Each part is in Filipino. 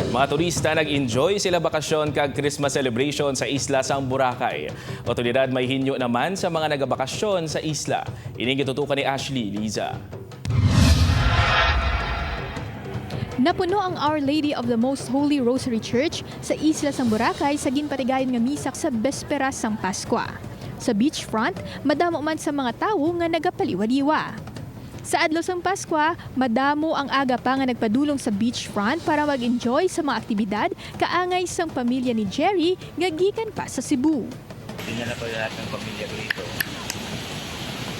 Mga turista nag-enjoy sila bakasyon kag Christmas celebration sa isla sang Boracay. Otoridad may hinyo naman sa mga nagabakasyon sa isla. Ining gitutukan ni Ashley Liza. Napuno ang Our Lady of the Most Holy Rosary Church sa isla sang Boracay sa ginpatigayon nga misak sa Bespera sang Pasko. Sa beachfront, madamo man sa mga tawo nga nagapaliwaliwa. Sa adlaw sang Pasko, madamo ang aga pa nga nagpadulong sa beachfront para mag-enjoy sa mga aktibidad kaangay sang pamilya ni Jerry nga gikan pa sa Cebu. Dinala ko lahat ng pamilya ko dito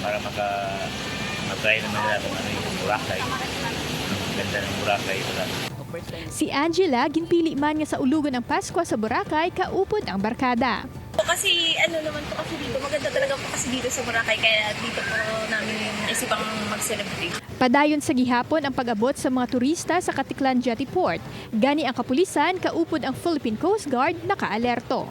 para mag-try naman nila kung ano yung Boracay. Ang ganda ng Boracay. Si Angela, ginpili man nga sa ulugan ng Pasko sa Boracay, kaupod ang barkada. Kasi ano naman po kasi dito, maganda talaga po kasi dito sa Boracay, kaya dito po namin naisipang mag-celebrate. Padayon sa gihapon ang pag-abot sa mga turista sa Katiklan Jetty Port. Gani ang kapulisan, kaupod ang Philippine Coast Guard, nakaalerto.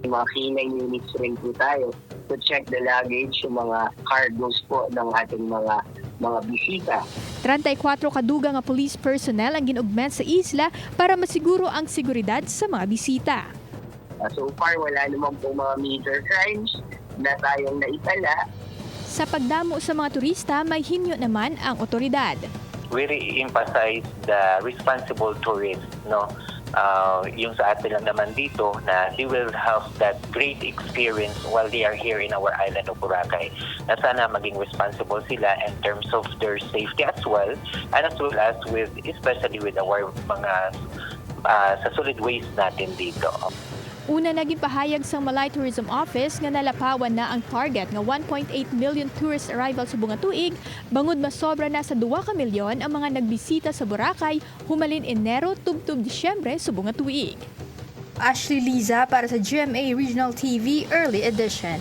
Mga canine units rin po tayo to check the luggage, yung mga cargos po ng ating mga bisita. 34 kadugang nga police personnel ang ginugment sa isla para masiguro ang seguridad sa mga bisita. So far, wala naman po mga major crimes na tayong naitala. Sa pagdamo sa mga turista, may hinyo naman ang otoridad. We re-emphasize the responsible tourist, no? Yung sa atin lang naman dito na they will have that great experience while they are here in our island of Boracay. Na sana maging responsible sila in terms of their safety as well, and as well as with, especially with our mga sa solid waste natin dito. Una naging pahayag sa Malay Tourism Office nga nalapawan na ang target nga 1.8 million tourist arrivals sa bunga tuig, bangod masobra na sa 2 ka milyon ang mga nagbisita sa Boracay humalin Enero tubtub Disyembre sa bunga tuig. Ashley Liza para sa GMA Regional TV Early Edition.